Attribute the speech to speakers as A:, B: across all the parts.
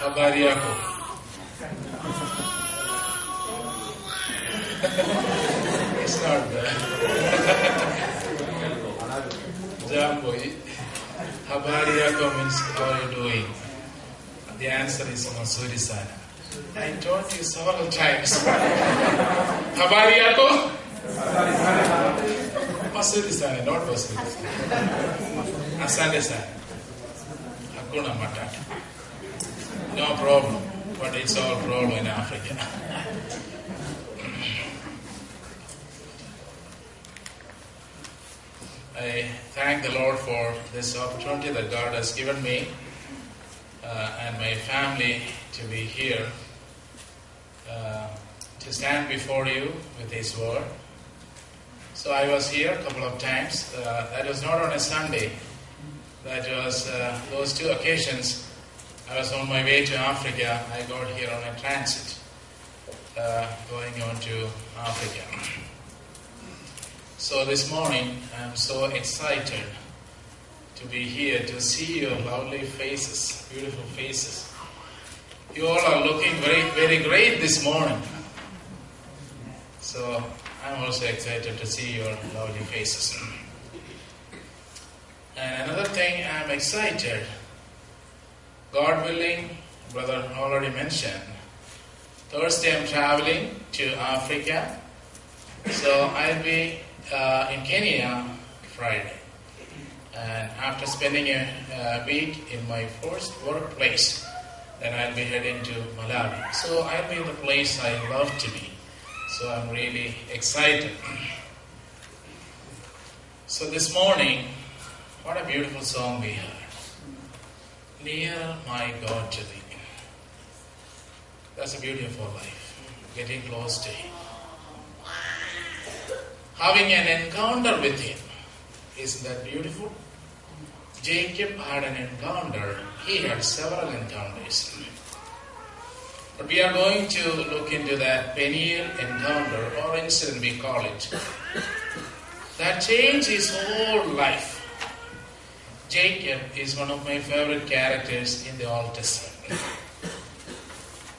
A: Habariako. It's not that. Jamboi. Habariako means how are you doing? The answer is Masuri Sana. I told you several times. Habariako? Masuri Sana, not Masuri Sana. Asante Sana. Hakuna Matata. No problem, but it's all problem in Africa. I thank the Lord for this opportunity that God has given me and my family to be here to stand before you with His Word. So I was here a couple of times. That was not on a Sunday. That was those two occasions. I was on my way to Africa. I got here on a transit going on to Africa. So this morning I'm so excited to be here to see your lovely faces, beautiful faces. You all are looking very, very great this morning. So I'm also excited to see your lovely faces. And another thing, I'm excited. God willing, brother already mentioned, Thursday I'm traveling to Africa. So I'll be in Kenya Friday. And after spending a week in my first workplace, then I'll be heading to Malawi. So I'll be in the place I love to be. So I'm really excited. So this morning, what a beautiful song we heard. Near my God to thee. That's a beautiful life. Getting close to Him. Having an encounter with Him. Isn't that beautiful? Jacob had an encounter. He had several encounters. But we are going to look into that Peniel encounter, or incident we call it. That changed his whole life. Jacob is one of my favorite characters in the Old Testament.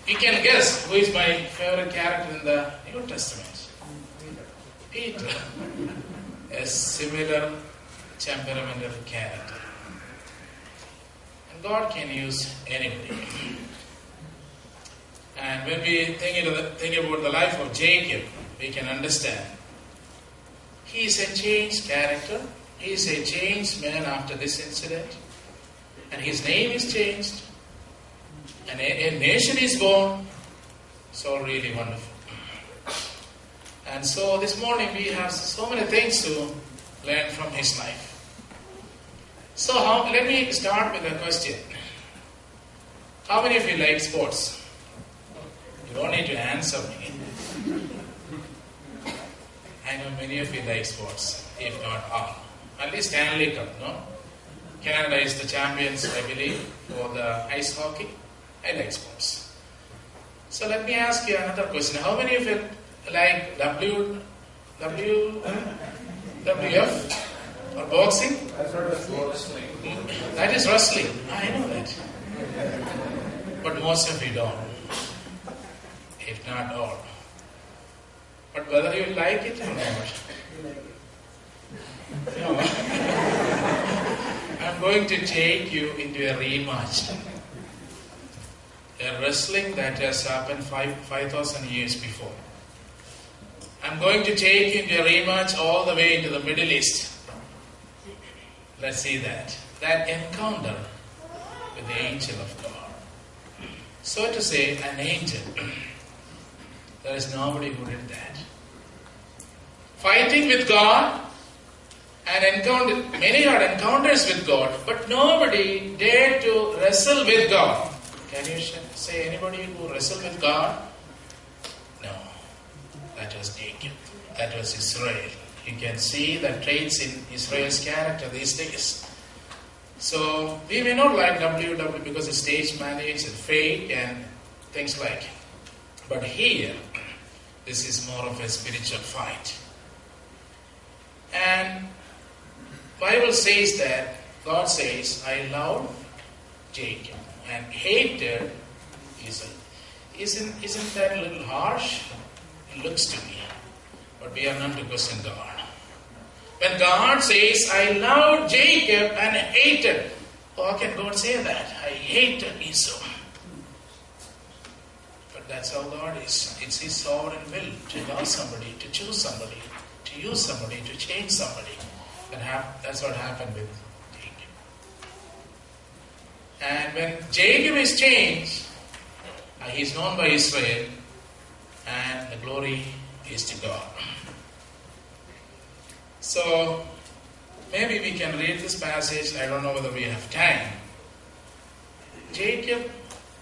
A: You can guess who is my favorite character in the New Testament. Peter. A similar temperamental character. And God can use anybody. And when we think about the life of Jacob, we can understand. He is a changed character. He is a changed man after this incident. And his name is changed. And a nation is born. It's all really wonderful. And so this morning we have so many things to learn from his life. So let me start with a question. How many of you like sports? You don't need to answer me. I know many of you like sports, if not all. At least Stanley Cup, no? Canada is the champions, I believe, for the ice hockey. I like sports. So let me ask you another question. How many of you like WWF or boxing? That is wrestling. I know that. But most of you don't. If not all. But whether you like it or not. No. I'm going to take you into a rematch. A wrestling that has happened 5,000 years before. I'm going to take you into a rematch all the way into the Middle East. Let's see that. That encounter with the angel of God. So to say, an angel. There is nobody who did that. Fighting with God and encounter. Many had encounters with God, but nobody dared to wrestle with God. Can you say anybody who wrestled with God? No. That was Jacob. That was Israel. You can see the traits in Israel's character these days. So we may not like WWE because it's stage managed and fake and things like it. But here, this is more of a spiritual fight. And Bible says that God says, I love Jacob and hated Esau. Isn't that a little harsh? It looks to me. But we are not to question God. When God says, I loved Jacob and hated, how can God say that? I hated Esau. But that's how God is. It's His sovereign will to love somebody, to choose somebody, to use somebody, to change somebody. That's what happened with Jacob. And when Jacob is changed, he is known by Israel, and the glory is to God. So, maybe we can read this passage. I don't know whether we have time. Jacob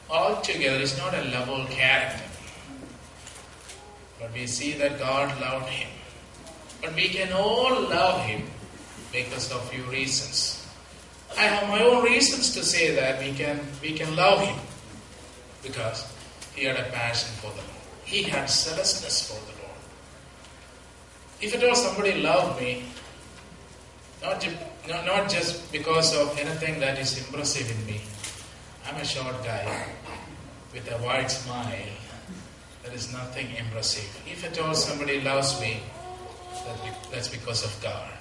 A: altogether is not a lovable character. But we see that God loved him. But we can all love him because of few reasons. I have my own reasons to say that we can love him. Because he had a passion for the Lord. He had zealousness for the Lord. If at all somebody loved me, not just because of anything that is impressive in me. I'm a short guy with a wide smile. There is nothing impressive. If at all somebody loves me, that's because of God,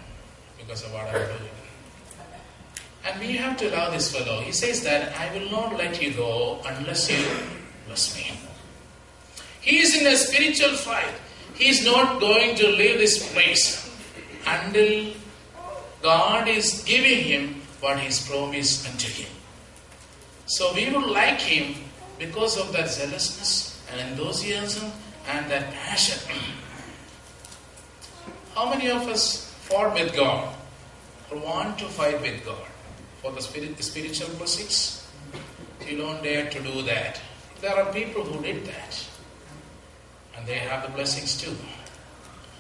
A: because of what I'm doing. And we have to love this fellow. He says that, I will not let you go unless you bless me. He is in a spiritual fight. He is not going to leave this place until God is giving him what He's promised unto him. So we would like him because of that zealousness and enthusiasm and that passion. How many of us fought with God or want to fight with God for the spiritual blessings? You don't dare to do that. There are people who did that. And they have the blessings too.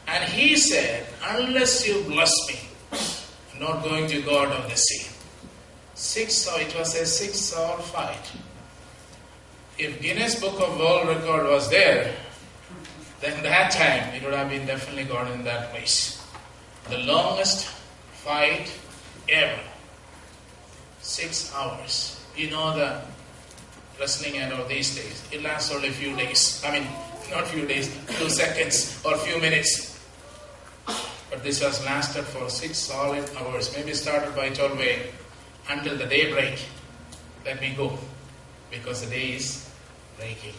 A: And he said, unless you bless me, I'm not going to go out of the sea. It was a 6-hour fight. If Guinness Book of World Record was there, then that time it would have been definitely gone in that place. The longest fight ever. 6 hours. You know the wrestling and all these days. It lasts only a few days. Not few days, few seconds or few minutes. But this has lasted for 6 solid hours. Maybe started by 12 a.m. until the daybreak. Let me go. Because the day is breaking.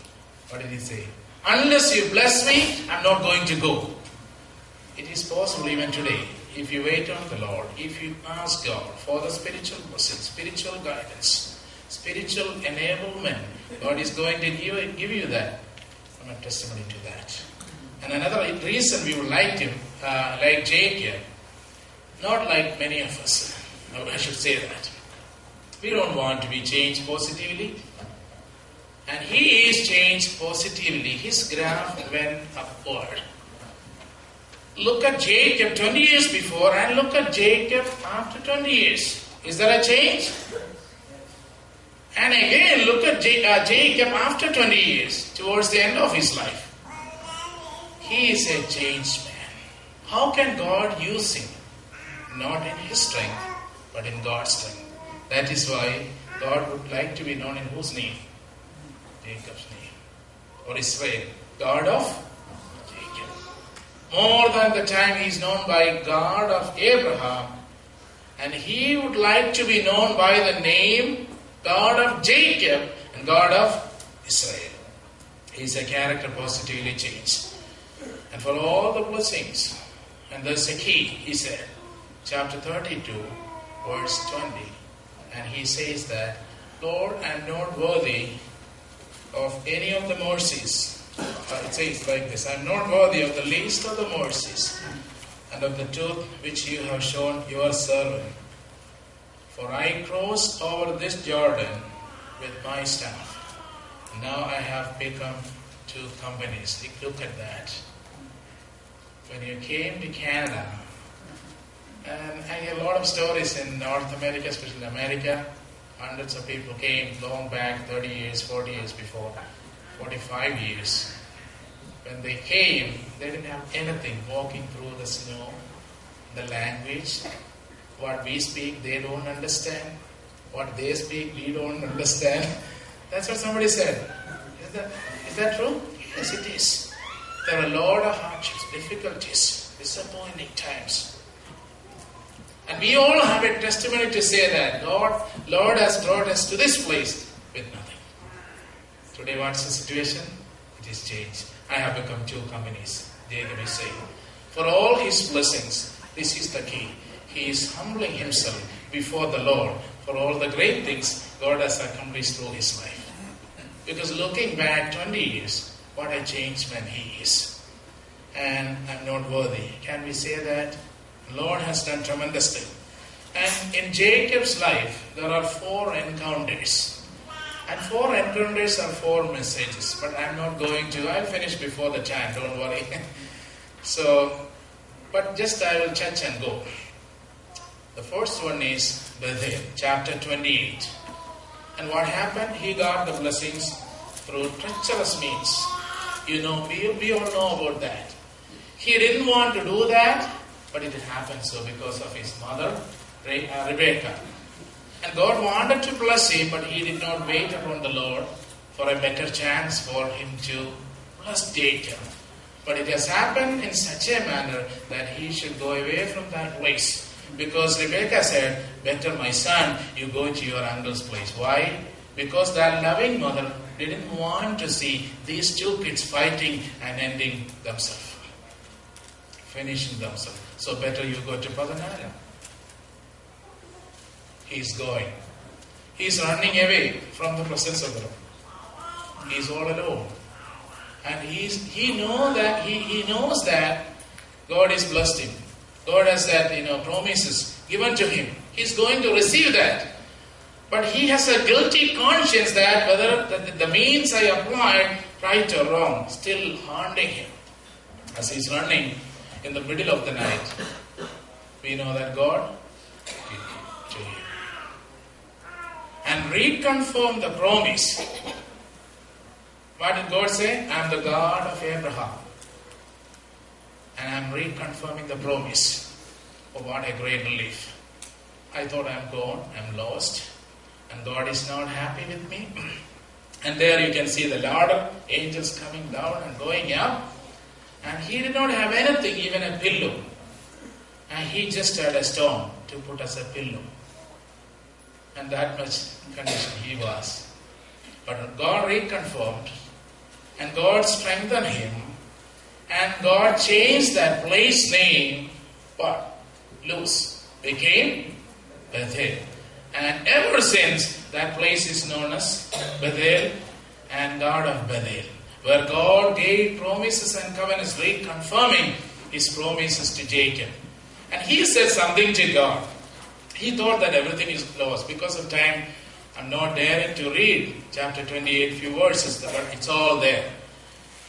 A: What did he say? Unless you bless me, I'm not going to go. It is possible even today. If you wait on the Lord, if you ask God for the spiritual blessing, spiritual guidance, spiritual enablement, God is going to give you that. I'm a testimony to that. And another reason we would like him, like Jacob, not like many of us. I should say that. We don't want to be changed positively. And he is changed positively. His graph went upward. Look at Jacob 20 years before and look at Jacob after 20 years. Is there a change? And again, look at Jacob after 20 years, towards the end of his life. He is a changed man. How can God use him? Not in his strength, but in God's strength. That is why God would like to be known in whose name? Jacob's name. Or Israel. God of Jacob. More than the time he is known by God of Abraham. And he would like to be known by the name God of Jacob and God of Israel. He is a character positively changed. And for all the blessings, and there's a key, he said, chapter 32, verse 20. And he says that, Lord, I am not worthy of any of the mercies. It says like this, I am not worthy of the least of the mercies and of the truth which you have shown your servant. For I crossed over this Jordan with my staff. Now I have become 2 companies. Look at that. When you came to Canada, and I hear a lot of stories in North America, especially in America, hundreds of people came long back, 30 years, 40 years before, 45 years. When they came, they didn't have anything, walking through the snow, the language. What we speak, they don't understand. What they speak, we don't understand. That's what somebody said. Is that true? Yes, it is. There are a lot of hardships, difficulties, disappointing times. And we all have a testimony to say that Lord has brought us to this place with nothing. Today, what's the situation? It is changed. I have become 2 companies. Jacob is saying, for all his blessings, this is the key. He is humbling himself before the Lord for all the great things God has accomplished through his life. Because looking back 20 years, what a change man he is. And I'm not worthy. Can we say that? The Lord has done tremendously. And in Jacob's life, there are 4 encounters. And 4 encounters are 4 messages. But I'm not going to. I'll finish before the time. Don't worry. But just I will touch and go. The first one is Bethany, chapter 28. And what happened? He got the blessings through treacherous means. We all know about that. He didn't want to do that, but it happened so because of his mother, Rebecca. And God wanted to bless him, but he did not wait upon the Lord for a better chance for him to bless Jacob. But it has happened in such a manner that he should go away from that place. Because Rebecca said, better my son, you go to your uncle's place. Why? Because that loving mother didn't want to see these 2 kids fighting and ending themselves. Finishing themselves. So better you go to Bethany. He's going. He's running away from the presence of the Lord. He's all alone. And he knows that God has blessed him. God has that, promises given to him. He's going to receive that. But he has a guilty conscience that whether the means I applied, right or wrong, still haunting him. As he's running in the middle of the night, we know that God did it to him. And reconfirm the promise. What did God say? I am the God of Abraham. And I am reconfirming the promise. Oh, what a great relief. I thought I am gone, I am lost, and God is not happy with me. And there you can see the ladder, angels coming down and going up. And he did not have anything, even a pillow. And he just had a stone to put as a pillow. And that much condition he was. But God reconfirmed, and God strengthened him, and God changed that place name, what? Luz, became Bethel. And ever since, that place is known as Bethel and God of Bethel, where God gave promises and covenants, reconfirming his promises to Jacob. And he said something to God. He thought that everything is lost. Because of time, I'm not daring to read chapter 28, few verses, but it's all there.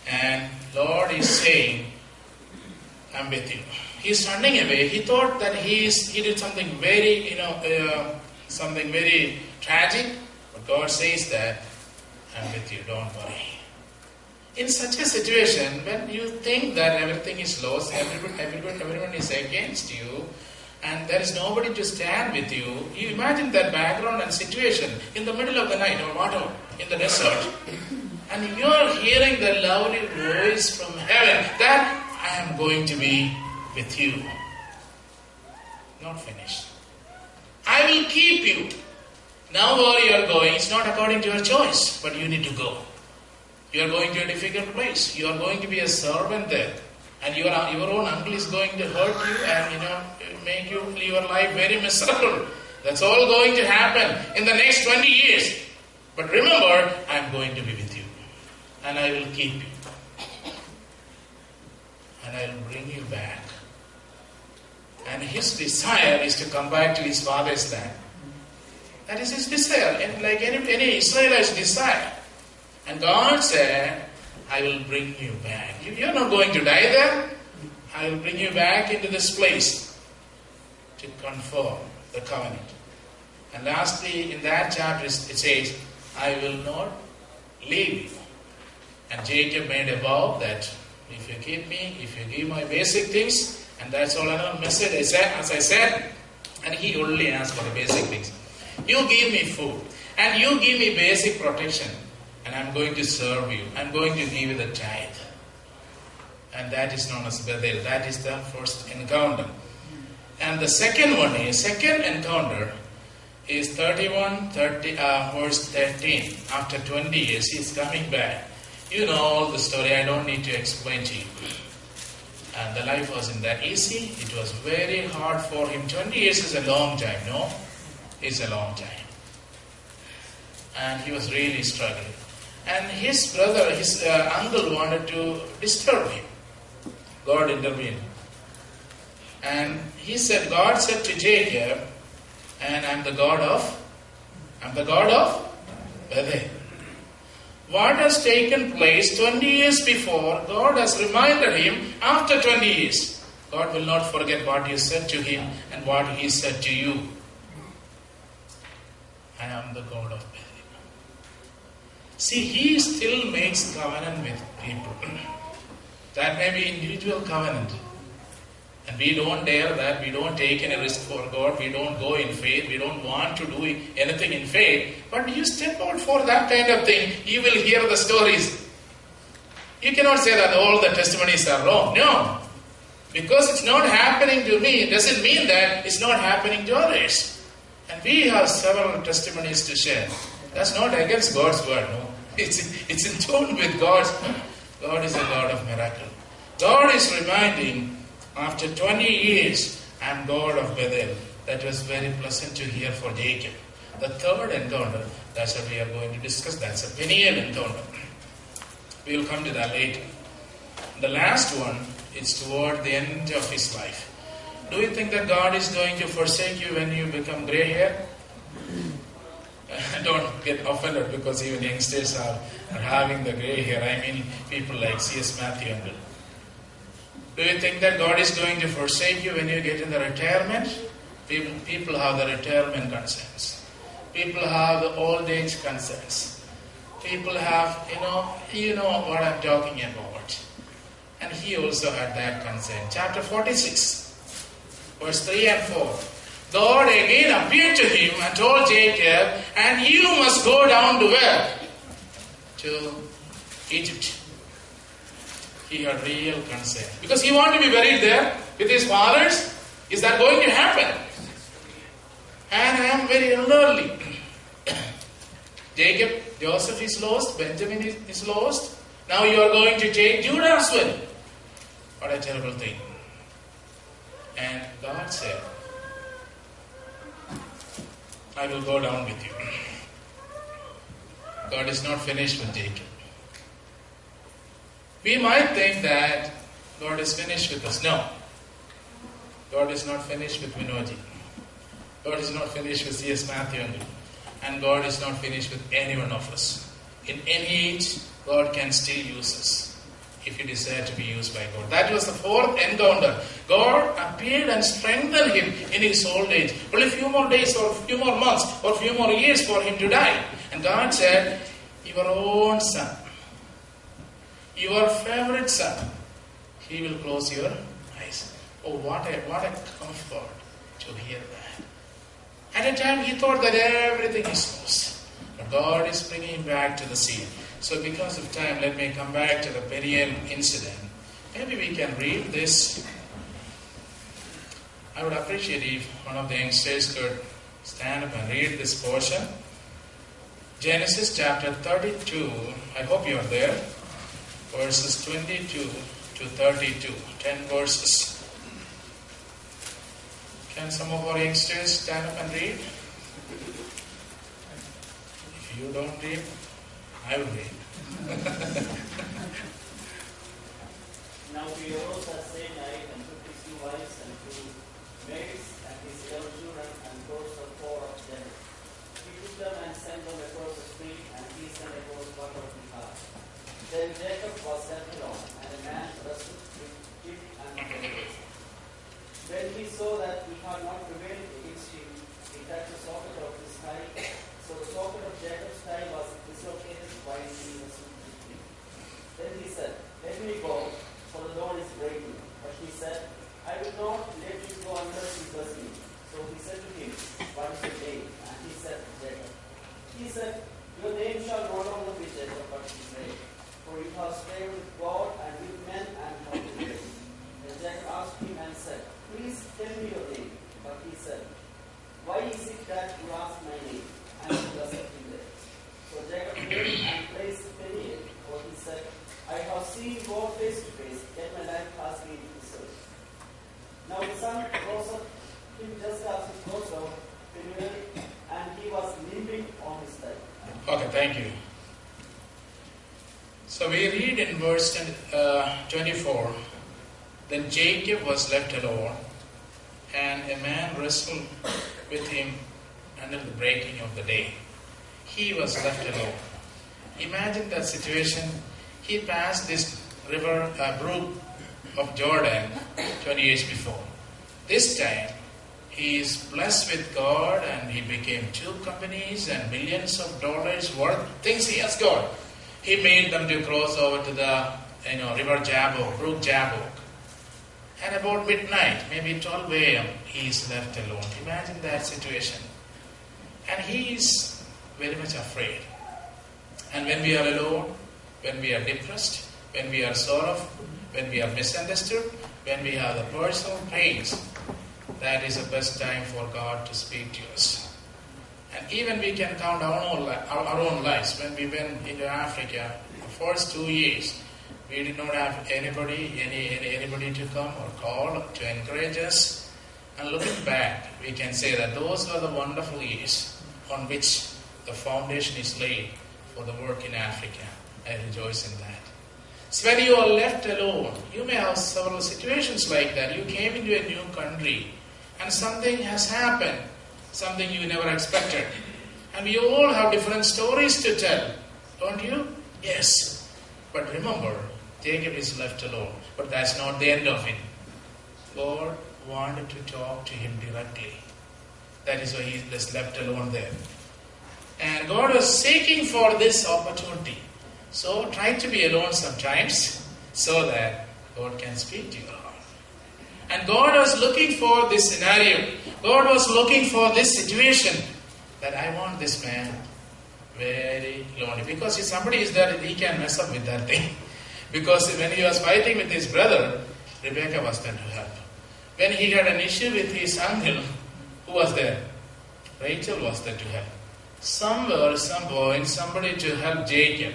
A: And Lord is saying, I'm with you. He's running away. He thought that he did something very, something very tragic. But God says that, I'm with you, don't worry. In such a situation, when you think that everything is lost, everyone is against you, and there is nobody to stand with you, you imagine that background and situation in the middle of the night or whatever, in the desert, and you are hearing the lovely voice from heaven that I am going to be with you. Not finished. I will keep you. Now where you are going, it's not according to your choice, but you need to go. You are going to a difficult place. You are going to be a servant there. And your own uncle is going to hurt you and make your life very miserable. That's all going to happen in the next 20 years. But remember, I am going to be with you. And I will keep you. And I will bring you back. And his desire is to come back to his father's land. That is his desire, and like any Israelite's desire. And God said, I will bring you back. You're not going to die there. I will bring you back into this place to confirm the covenant. And lastly, in that chapter, it says, I will not leave you. And Jacob made a vow that if you keep me, if you give my basic things, and that's all another message as I said, and he only asked for the basic things. You give me food. And you give me basic protection. And I'm going to serve you. I'm going to give you the tithe. And that is known as Bethel. That is the first encounter. And the second encounter is verse 13. After 20 years, he is coming back. You know all the story. I don't need to explain to you. And the life wasn't that easy. It was very hard for him. 20 years is a long time, no? It's a long time. And he was really struggling. And his brother, his uncle wanted to disturb him. God intervened. And he said, God said to Jacob, and I'm the God of Bethany. What has taken place 20 years before, God has reminded him after 20 years. God will not forget what you said to him and what he said to you. I am the God of Bethany. See, he still makes covenant with people. That may be individual covenant. And we don't dare that. We don't take any risk for God. We don't go in faith. We don't want to do anything in faith. But you step out for that kind of thing, you will hear the stories. You cannot say that all the testimonies are wrong. No. Because it's not happening to me, it doesn't mean that it's not happening to others. And we have several testimonies to share. That's not against God's word, no. It's in tune with God's. God is a God of miracle. God is reminding, after 20 years, I am God of Bethel. That was very pleasant to hear for Jacob. The third encounter, that's what we are going to discuss. That's a Peniel encounter. We will come to that later. The last one is toward the end of his life. Do you think that God is going to forsake you when you become gray hair? Don't get offended because even youngsters are having the gray hair. I mean, people like C.S. Matthew and Bill. Do you think that God is going to forsake you when you get in the retirement? People have the retirement concerns. People have the old age concerns. People have, you know what I'm talking about. And he also had that concern. Chapter 46, verse 3 and 4. God again appeared to him and told Jacob, and you must go down to where? To Egypt. He had real concern. Because he wanted to be buried there with his fathers. Is that going to happen? And I am very elderly. Joseph is lost. Benjamin is lost. Now you are going to take Judah as well. What a terrible thing. And God said, I will go down with you. God is not finished with Jacob. We might think that God is finished with us. No. God is not finished with Vinoji. God is not finished with C.S. Matthew. And God is not finished with any one of us. In any age, God can still use us if you desire to be used by God. That was the fourth encounter. God appeared and strengthened him in his old age. Only a few more days or a few more months or a few more years for him to die. And God said, your own son, your favorite son, he will close your eyes. Oh, what a comfort to hear that. At a time he thought that everything is lost. But God is bringing him back to the scene. So because of time, let me come back to the Peniel incident. Maybe we can read this. I would appreciate if one of the youngsters could stand up and read this portion. Genesis chapter 32. I hope you are there. Verses 22 to 32. 10 verses. Can some of our youngsters stand up and read? If you don't read, I will read.
B: Now he arose that same night and took his 2 wives and 2 maids and his 11 children and course of 4 of them. He took them and sent them across the street, and he sent across water of the heart. Then Jacob was left alone, and a man wrestled with him and the When he saw that he had not prevailed against him, he touched the socket of his thigh. So the socket of Jacob's thigh was dislocated while he was with him. Then he said, let me go, for the Lord is breaking. But he said, I will not let you go unless you
A: Thank you. So we read in verse 24, then Jacob was left alone, and a man wrestled with him until the breaking of the day. He was left alone. Imagine that situation. He passed this river, brook of Jordan 20 years before. This time, he is blessed with God and he became 2 companies and millions of dollars worth things he has got. He made them to cross over to the river Jabbok, brook Jabbok. And about midnight, maybe 12 a.m., he is left alone. Imagine that situation. And he is very much afraid. And when we are alone, when we are depressed, when we are sorrowful, when we are misunderstood, when we have the personal pains, that is the best time for God to speak to us. And even we can count our own lives. When we went into Africa, the first 2 years, we did not have anybody to come or call to encourage us. And looking back, we can say that those were the wonderful years on which the foundation is laid for the work in Africa. I rejoice in that. So when you are left alone, you may have several situations like that. You came into a new country and something has happened, something you never expected. And we all have different stories to tell, don't you? Yes. But remember, Jacob is left alone. But that's not the end of it. God wanted to talk to him directly. That is why he is left alone there. And God was seeking for this opportunity. So try to be alone sometimes so that God can speak to your heart. And God was looking for this scenario. God was looking for this situation that I want this man very lonely. Because if somebody is there, he can mess up with that thing. Because when he was fighting with his brother, Rebecca was there to help. When he had an issue with his uncle, who was there? Rachel was there to help. Somewhere, some point, somebody to help Jacob.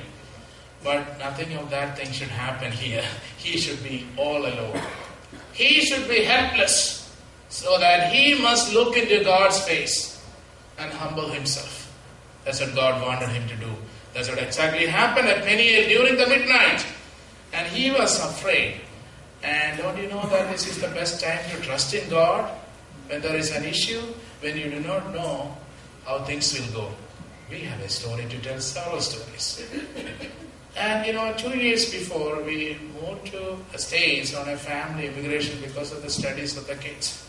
A: But nothing of that thing should happen here. He should be all alone. He should be helpless, so that he must look into God's face and humble himself. That's what God wanted him to do. That's what exactly happened at Peniel during the midnight. And he was afraid. And don't you know that this is the best time to trust in God? When there is an issue, when you do not know how things will go. We have a story to tell, several stories. And 2 years before, we moved to the States on a family immigration because of the studies of the kids.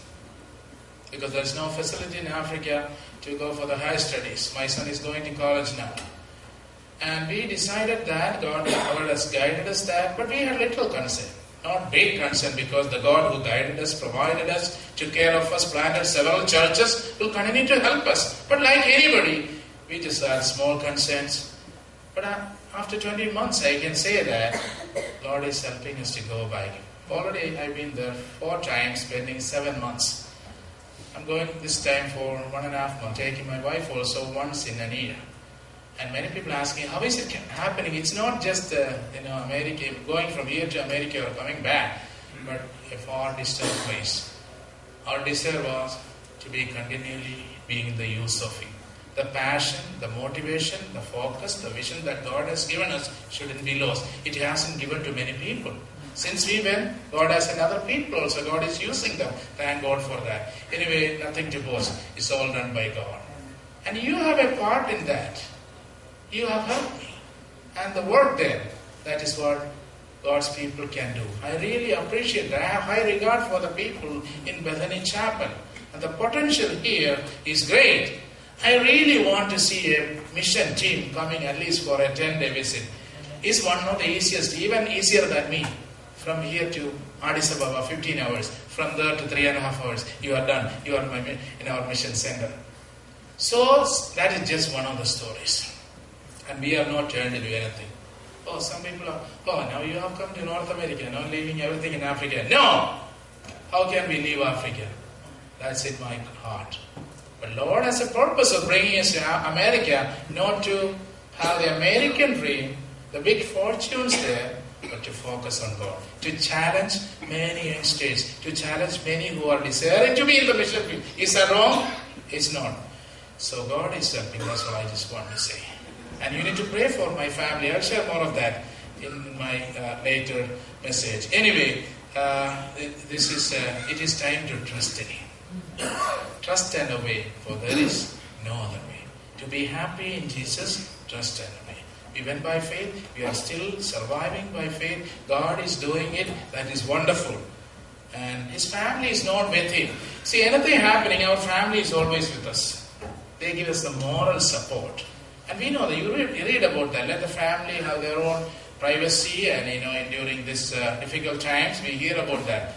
A: Because there is no facility in Africa to go for the higher studies. My son is going to college now. And we decided that God guided us that, but we had little concern. Not big concern, because the God who guided us, provided us, took care of us, planted several churches, will continue to help us. But like anybody, we just had small concerns. But after 20 months, I can say that Lord is helping us to go back. Already I've been there 4 times, spending 7 months. I'm going this time for 1.5 months, taking my wife also once in a year. And many people asking, how is it happening? It's not just America, going from here to America or coming back, but a far distant place. Our desire was to be continually being in the use of Him. The passion, the motivation, the focus, the vision that God has given us shouldn't be lost. It hasn't given to many people. Since we went, God has another people also. God is using them. Thank God for that. Anyway, nothing to boast. It's all done by God. And you have a part in that. You have helped me. And the work there, that is what God's people can do. I really appreciate that. I have high regard for the people in Bethany Chapel. And the potential here is great. I really want to see a mission team coming at least for a 10-day visit. It's one of the easiest, even easier than me. From here to Addis Ababa, 15 hours. From there to 3.5 hours. You are done. You are in our mission center. So, that is just one of the stories. And we are not turned to do anything. Oh, some people are, now you have come to North America, now leaving everything in Africa. No! How can we leave Africa? That's in my heart. But Lord has a purpose of bringing us to America, not to have the American dream, the big fortunes there, but to focus on God. To challenge many youngsters, to challenge many who are desiring to be in the mission field. Is that wrong? It's not. So God is helping, that's what I just want to say. And you need to pray for my family. I'll share more of that in my later message. Anyway, it is time to trust in Him. Trust and obey, for there is no other way. To be happy in Jesus, trust and obey. We went by faith. We are still surviving by faith. God is doing it. That is wonderful. And His family is not with Him. See, anything happening, our family is always with us. They give us the moral support. And we know that you read about that. Let the family have their own privacy, and during these difficult times, we hear about that.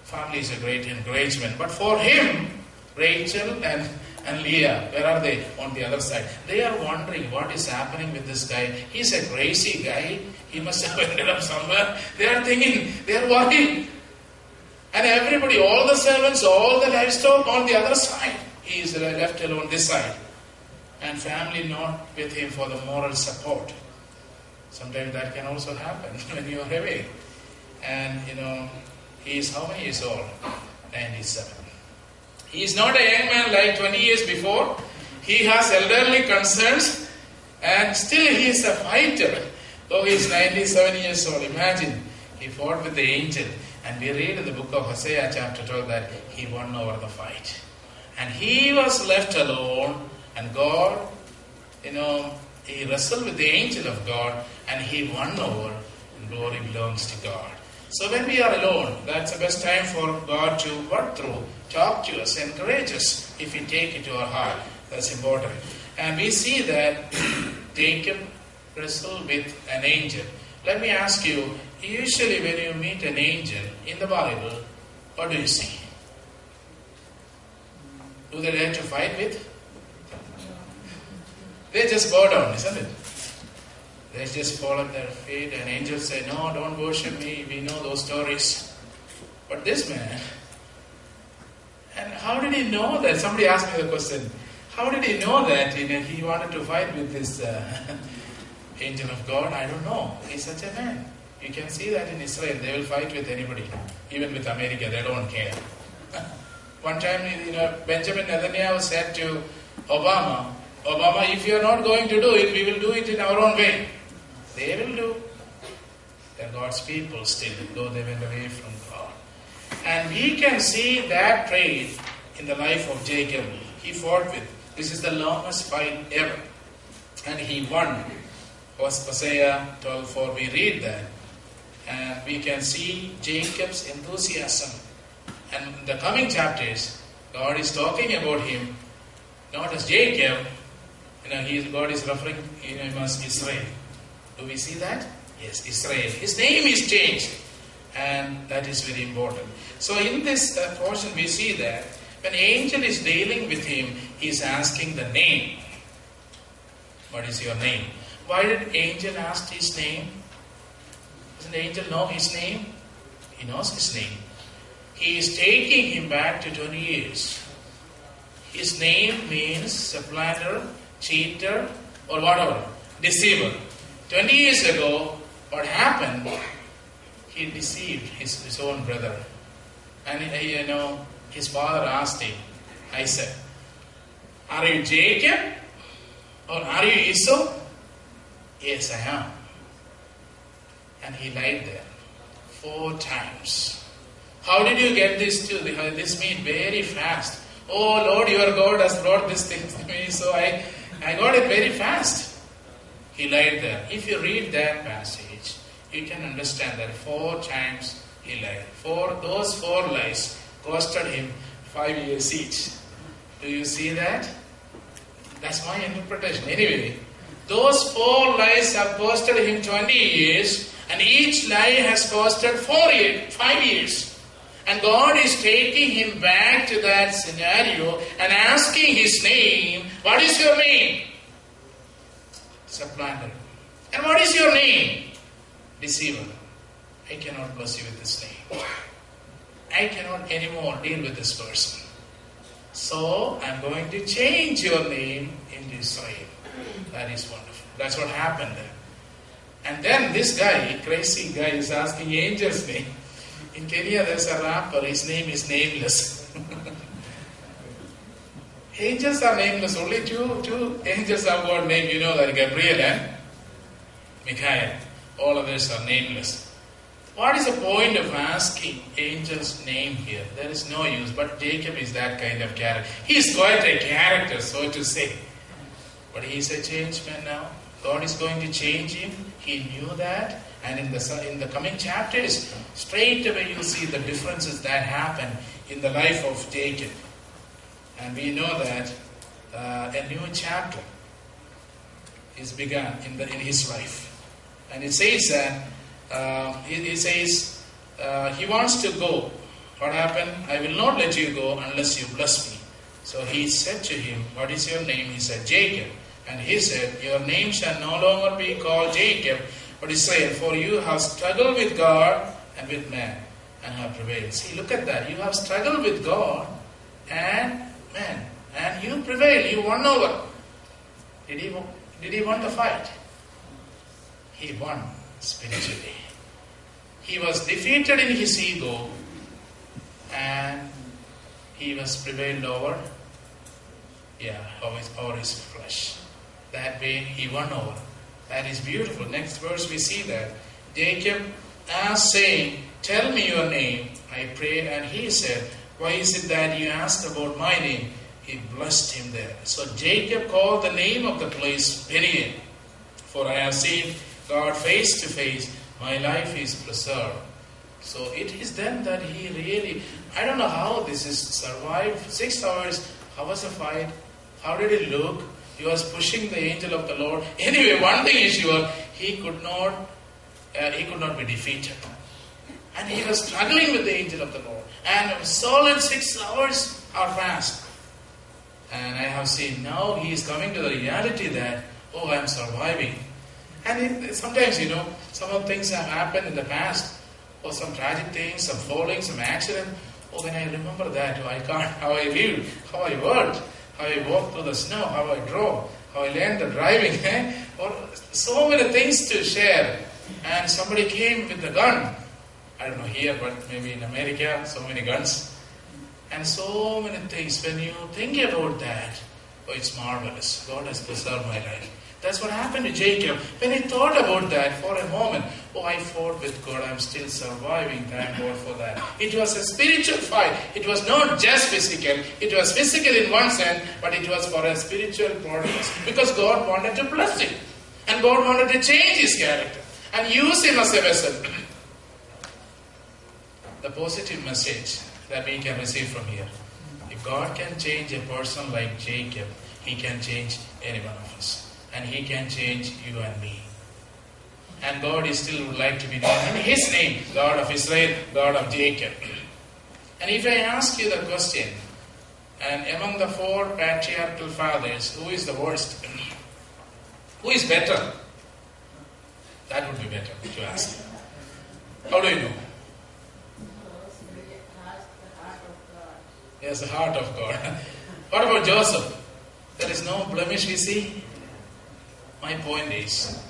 A: Family is a great encouragement. But for him, Rachel and Leah, where are they? On the other side. They are wondering what is happening with this guy. He's a crazy guy. He must have ended up somewhere. They are thinking, they are worried. And everybody, all the servants, all the livestock on the other side. He is left alone this side. And family not with him for the moral support. Sometimes that can also happen when you are away. And he is how many years old? 97. He is not a young man like 20 years before. He has elderly concerns. And still he is a fighter. Though he is 97 years old. Imagine, he fought with the angel. And we read in the book of Hosea chapter 12 that he won over the fight. And he was left alone. And God, he wrestled with the angel of God. And he won over. And glory belongs to God. So when we are alone, that's the best time for God to work through, talk to us, encourage us, if we take it to our heart. That's important. And we see that Jacob wrestled with an angel. Let me ask you, usually when you meet an angel in the Bible, what do you see? Do they dare to fight with? They just bow down, isn't it? They just fall at their feet, and angels say, no, don't worship me. We know those stories. But this man, and how did he know that? Somebody asked me the question, how did he know that he wanted to fight with this angel of God? I don't know. He's such a man. You can see that in Israel. They will fight with anybody. Even with America, they don't care. One time, Benjamin Netanyahu said to Obama, if you are not going to do it, we will do it in our own way. They will do. They're God's people still, though they went away from God. And we can see that trait in the life of Jacob. He fought with. This is the longest fight ever. And he won. Hosea 12:4, we read that. And we can see Jacob's enthusiasm. And in the coming chapters, God is talking about him, not as Jacob. God is referring to him as Israel. Do we see that? Yes, Israel. His name is changed. And that is very important. So in this portion we see that when angel is dealing with him, he is asking the name. What is your name? Why did angel ask his name? Doesn't angel know his name? He knows his name. He is taking him back to 20 years. His name means supplanter, cheater, or whatever, deceiver. 20 years ago, what happened? He deceived his own brother. And his father asked him, Isaac, are you Jacob? Or are you Esau? Yes, I am. And he lied there 4 times. How did you get this meat very fast? Oh Lord, your God has brought this thing to me, so I got it very fast. He lied there. If you read that passage, you can understand that 4 times he lied. Those 4 lies costed him 5 years each. Do you see that? That's my interpretation. Anyway, those 4 lies have costed him 20 years, and each lie has costed 5 years. And God is taking him back to that scenario and asking his name. What is your name? Supplanter. And what is your name? Deceiver. I cannot bless you with this name. I cannot anymore deal with this person. So I'm going to change your name into Israel. That is wonderful. That's what happened there. And then this guy, crazy guy, is asking angel's name. In Kenya there's a rapper, his name is Nameless. Angels are nameless. Only two angels have got name. You know that, Gabriel and Michael. All others are nameless. What is the point of asking angels' name here? There is no use. But Jacob is that kind of character. He is quite a character, so to say. But he is a changed man now. God is going to change him. He knew that. And in the coming chapters, straight away you see the differences that happen in the life of Jacob. And we know that a new chapter is begun in his life. And it says that he wants to go. What happened? I will not let you go unless you bless me. So he said to him, what is your name? He said, Jacob. And he said, your name shall no longer be called Jacob, but Israel, for you have struggled with God and with man, and have prevailed. See, look at that. You have struggled with God and man, and you prevailed. You won over. Did he won the fight? He won spiritually. He was defeated in his ego, and he was prevailed over his flesh. That way he won over. That is beautiful. Next verse we see that. Jacob asked, saying, tell me your name, I pray. And he said, why is it that you asked about my name? He blessed him there. So Jacob called the name of the place Bethany. For I have seen God face to face. My life is preserved. So it is then that he really, I don't know how this is survived. 6 hours. How was the fight? How did it look? He was pushing the angel of the Lord. Anyway, one thing is sure, he could not be defeated. And he was struggling with the angel of the Lord. And a solid 6 hours are passed. And I have seen now he is coming to the reality that, I am surviving. And sometimes, some of the things have happened in the past. Or some tragic things, some falling, some accident. When I remember that, how I lived, how I worked, how I walked through the snow, how I drove, how I learned the driving, or so many things to share. And somebody came with a gun. I don't know here, but maybe in America, so many guns. And so many things. When you think about that, it's marvelous. God has preserved my life. That's what happened to Jacob. When he thought about that for a moment, I fought with God, I'm still surviving, thank God for that. It was a spiritual fight. It was not just physical. It was physical in one sense, but it was for a spiritual purpose. Because God wanted to bless him. And God wanted to change his character and use him as a vessel. The positive message that we can receive from here. If God can change a person like Jacob, he can change any one of us. And he can change you and me. And God is still would like to be known in his name, God of Israel, God of Jacob. And if I ask you the question, and among the 4 patriarchal fathers, who is the worst? Who is better? That would be better to ask. How do you know? He has the heart of God. What about Joseph? There is no blemish we see. My point is,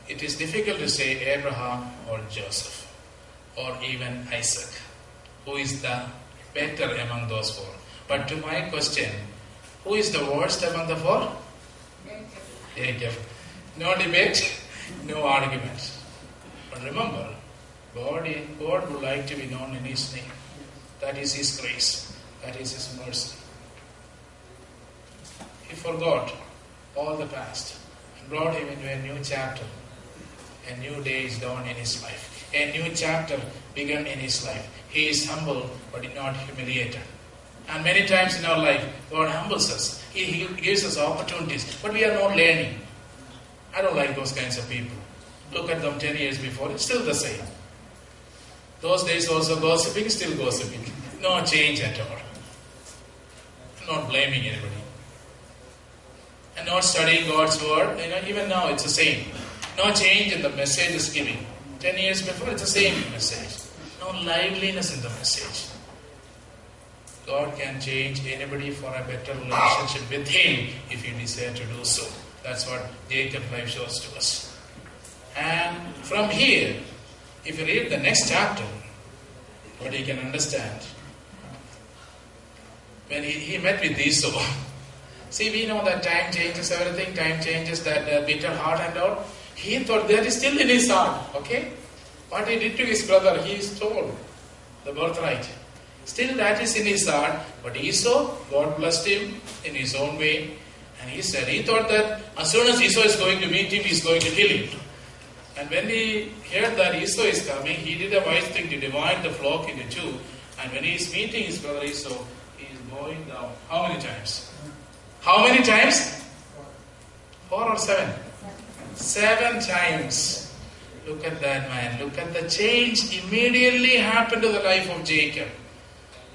A: it is difficult to say Abraham or Joseph or even Isaac. Who is the better among those 4? But to my question, who is the worst among the 4? Jacob. No debate, no argument. But remember, God would like to be known in his name. That is his grace. That is his mercy. He forgot all the past. Brought him into a new chapter. A new day is dawned in his life. A new chapter began in his life. He is humble but not humiliated. And many times in our life, God humbles us. He gives us opportunities, but we are not learning. I don't like those kinds of people. Look at them 10 years before, it's still the same. Those days also gossiping, still gossiping. No change at all. I'm not blaming anybody. And not studying God's word, even now it's the same. No change in the message is giving. 10 years before, it's the same message. No liveliness in the message. God can change anybody for a better relationship with him if he desire to do so. That's what Jacob's life shows to us. And from here, if you read the next chapter, what you can understand, when he met with Esau, See, we know that time changes everything. Time changes that bitter heart and all. He thought that is still in his heart. Okay? What he did to his brother, he stole the birthright. Still that is in his heart. But Esau, God blessed him in his own way. And he said, he thought that as soon as Esau is going to meet him, he is going to kill him. And when he heard that Esau is coming, he did a wise thing to divide the flock into two. And when he is meeting his brother Esau, he is going down. How many times? How many times? 4 or 7? 7 times. Look at that man. Look at the change immediately happened to the life of Jacob.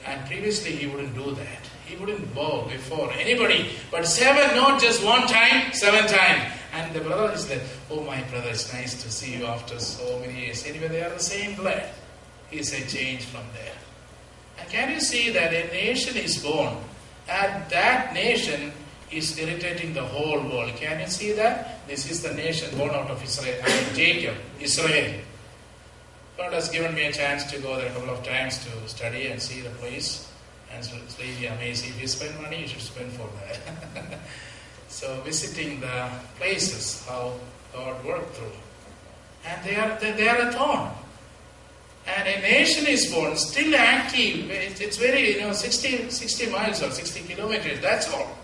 A: And previously he wouldn't do that. He wouldn't bow before anybody. But 7, not just 1 time, 7 times. And the brother is like, oh my brother, it's nice to see you after so many years. Anyway, they are the same blood. He said, change from there. And can you see that a nation is born? And that nation is irritating the whole world. Can you see that? This is the nation born out of Israel. Jacob, Israel. God has given me a chance to go there a couple of times to study and see the place. And so it's really amazing. If you spend money, you should spend for that. So visiting the places, how God worked through. And they are a thorn. And a nation is born, still active. It's very, 60 miles or 60 kilometers, that's all.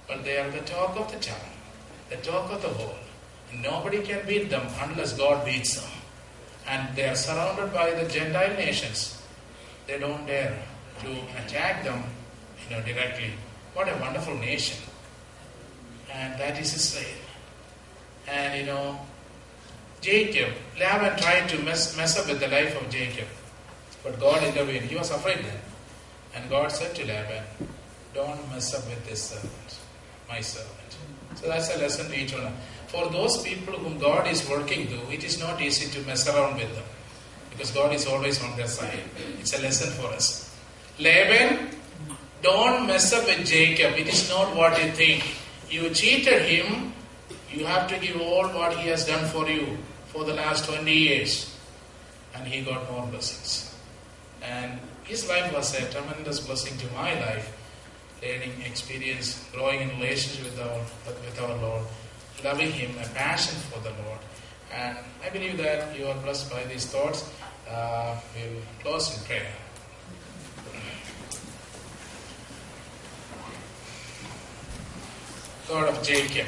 A: But they are the talk of the town, the talk of the world. And nobody can beat them unless God beats them. And they are surrounded by the Gentile nations. They don't dare to attack them, directly. What a wonderful nation. And that is Israel. And Jacob, Laban tried to mess up with the life of Jacob. But God intervened. He was afraid then. And God said to Laban, don't mess up with this servant, my servant. So that's a lesson to each one. For those people whom God is working through, it is not easy to mess around with them. Because God is always on their side. It's a lesson for us. Laban, don't mess up with Jacob. It is not what you think. You cheated him. You have to give all what he has done for you for the last 20 years. And he got more blessings. And his life was a tremendous blessing to my life. Learning experience, growing in relationship with our Lord, loving Him, a passion for the Lord. And I believe that you are blessed by these thoughts. We'll close in prayer. God of Jacob,